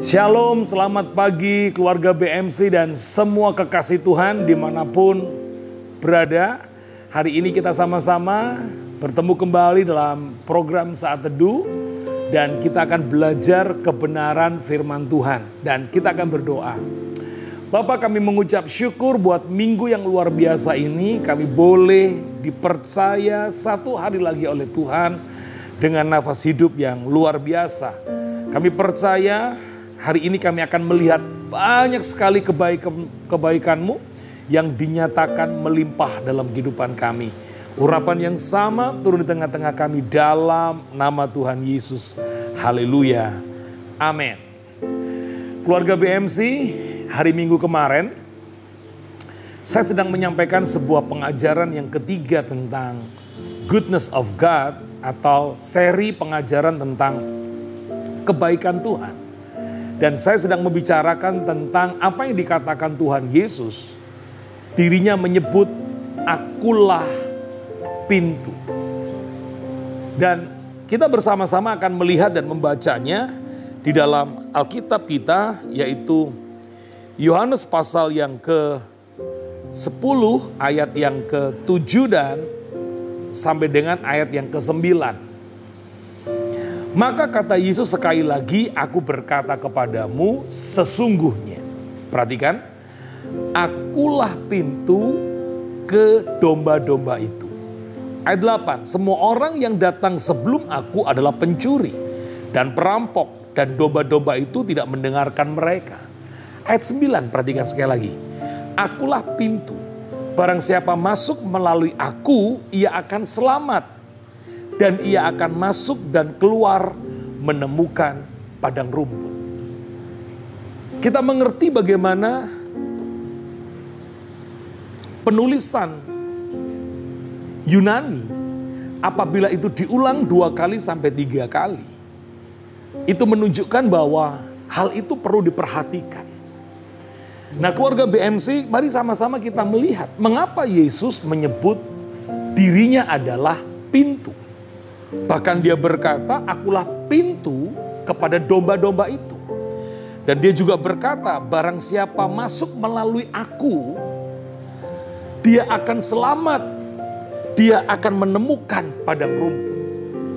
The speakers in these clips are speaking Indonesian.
Shalom, selamat pagi keluarga BMC dan semua kekasih Tuhan dimanapun berada. Hari ini kita sama-sama bertemu kembali dalam program Saat Teduh. Dan kita akan belajar kebenaran firman Tuhan. Dan kita akan berdoa. Bapak, kami mengucap syukur buat minggu yang luar biasa ini. Kami boleh dipercaya satu hari lagi oleh Tuhan dengan nafas hidup yang luar biasa. Kami percaya hari ini kami akan melihat banyak sekali kebaikan-Mu yang dinyatakan melimpah dalam kehidupan kami. Urapan yang sama turun di tengah-tengah kami dalam nama Tuhan Yesus. Haleluya. Amin. Keluarga BMC, hari Minggu kemarin saya sedang menyampaikan sebuah pengajaran yang ketiga tentang Goodness of God atau seri pengajaran tentang kebaikan Tuhan. Dan saya sedang membicarakan tentang apa yang dikatakan Tuhan Yesus. Dirinya menyebut, akulah pintu. Dan kita bersama-sama akan melihat dan membacanya di dalam Alkitab kita, yaitu Yohanes pasal yang ke-10 ayat yang ke-7 dan sampai dengan ayat yang ke-9. Maka kata Yesus sekali lagi, aku berkata kepadamu sesungguhnya. Perhatikan, akulah pintu ke domba-domba itu. Ayat 8, semua orang yang datang sebelum aku adalah pencuri dan perampok, dan domba-domba itu tidak mendengarkan mereka. Ayat 9, perhatikan sekali lagi. Akulah pintu, barang siapa masuk melalui aku, ia akan selamat. Dan ia akan masuk dan keluar menemukan padang rumput. Kita mengerti bagaimana penulisan Yunani apabila itu diulang 2 kali sampai 3 kali. Itu menunjukkan bahwa hal itu perlu diperhatikan. Nah, keluarga BMC, mari sama-sama kita melihat mengapa Yesus menyebut dirinya adalah pintu. Bahkan dia berkata, akulah pintu kepada domba-domba itu. Dan dia juga berkata, barang siapa masuk melalui aku, dia akan selamat. Dia akan menemukan padang rumput.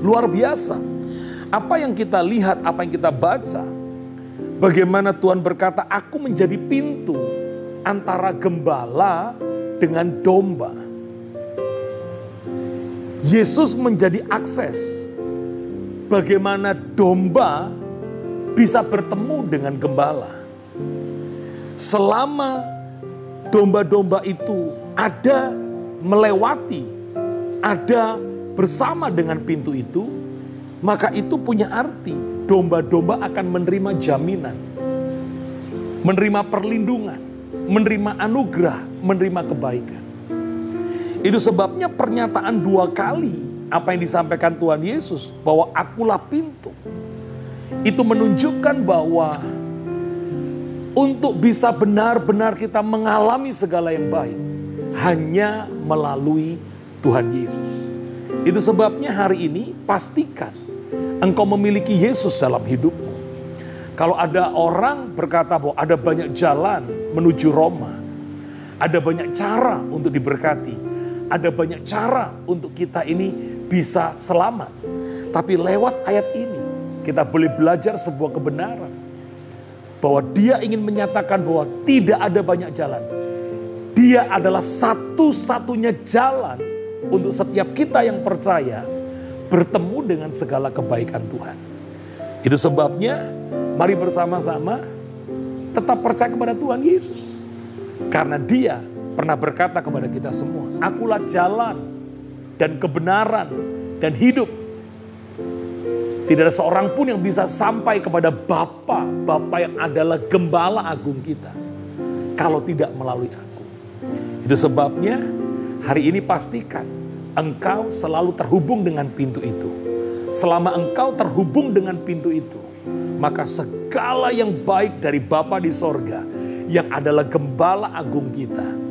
Luar biasa. Apa yang kita lihat, apa yang kita baca, bagaimana Tuhan berkata, aku menjadi pintu antara gembala dengan domba. Yesus menjadi akses bagaimana domba bisa bertemu dengan gembala. Selama domba-domba itu ada melewati, ada bersama dengan pintu itu, maka itu punya arti domba-domba akan menerima jaminan, menerima perlindungan, menerima anugerah, menerima kebaikan. Itu sebabnya pernyataan 2 kali apa yang disampaikan Tuhan Yesus bahwa akulah pintu. Itu menunjukkan bahwa untuk bisa benar-benar kita mengalami segala yang baik hanya melalui Tuhan Yesus. Itu sebabnya hari ini pastikan engkau memiliki Yesus dalam hidupmu. Kalau ada orang berkata bahwa ada banyak jalan menuju Roma, ada banyak cara untuk diberkati, ada banyak cara untuk kita ini bisa selamat. Tapi lewat ayat ini kita boleh belajar sebuah kebenaran. Bahwa dia ingin menyatakan bahwa tidak ada banyak jalan. Dia adalah satu-satunya jalan untuk setiap kita yang percaya bertemu dengan segala kebaikan Tuhan. Itu sebabnya mari bersama-sama tetap percaya kepada Tuhan Yesus. Karena dia pernah berkata kepada kita semua, akulah jalan dan kebenaran dan hidup. Tidak ada seorang pun yang bisa sampai kepada Bapa yang adalah gembala agung kita, kalau tidak melalui aku. Itu sebabnya hari ini pastikan engkau selalu terhubung dengan pintu itu. Selama engkau terhubung dengan pintu itu, maka segala yang baik dari Bapa di sorga, yang adalah gembala agung kita,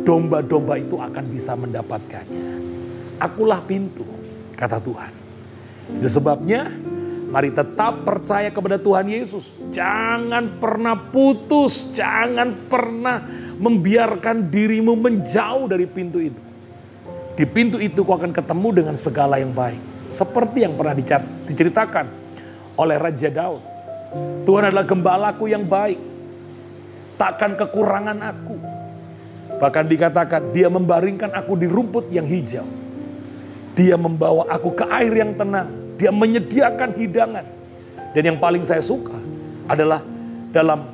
domba-domba itu akan bisa mendapatkannya. Akulah pintu, kata Tuhan. Itu sebabnya Mari tetap percaya kepada Tuhan Yesus. Jangan pernah putus, jangan pernah membiarkan dirimu menjauh dari pintu itu. Di pintu itu kau akan ketemu dengan segala yang baik. Seperti yang pernah diceritakan oleh Raja Daud. Tuhan adalah gembalaku yang baik. Takkan kekurangan aku. Bahkan dikatakan dia membaringkan aku di rumput yang hijau. Dia membawa aku ke air yang tenang. Dia menyediakan hidangan. Dan yang paling saya suka adalah dalam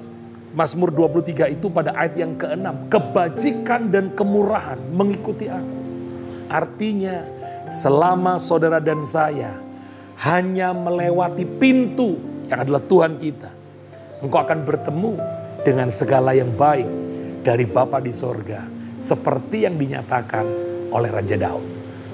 Mazmur 23 itu pada ayat yang ke-6. Kebajikan dan kemurahan mengikuti aku. Artinya selama saudara dan saya hanya melewati pintu yang adalah Tuhan kita. Engkau akan bertemu dengan segala yang baik dari Bapa di sorga. Seperti yang dinyatakan oleh Raja Daud.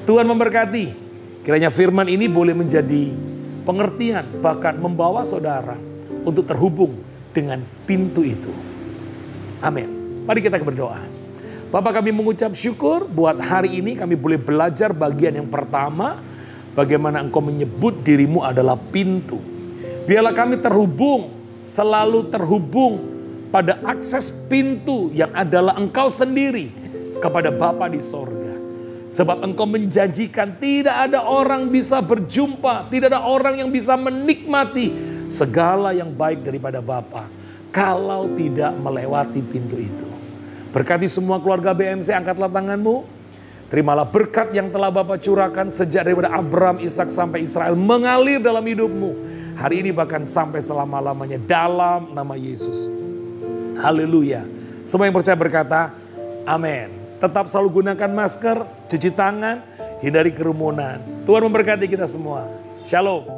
Tuhan memberkati. Kiranya firman ini boleh menjadi pengertian, bahkan membawa saudara untuk terhubung dengan pintu itu. Amin. Mari kita berdoa. Bapak, kami mengucap syukur buat hari ini kami boleh belajar bagian yang pertama. Bagaimana Engkau menyebut dirimu adalah pintu. Biarlah kami terhubung, selalu terhubung pada akses pintu yang adalah Engkau sendiri kepada Bapa di sorga. Sebab Engkau menjanjikan tidak ada orang bisa berjumpa, tidak ada orang yang bisa menikmati segala yang baik daripada Bapa kalau tidak melewati pintu itu. Berkati semua keluarga BMC, angkatlah tanganmu. Terimalah berkat yang telah Bapa curahkan sejak daripada Abraham, Ishak sampai Israel mengalir dalam hidupmu. Hari ini bahkan sampai selama-lamanya dalam nama Yesus. Haleluya. Semua yang percaya berkata, amin. Tetap selalu gunakan masker, cuci tangan, hindari kerumunan. Tuhan memberkati kita semua. Shalom.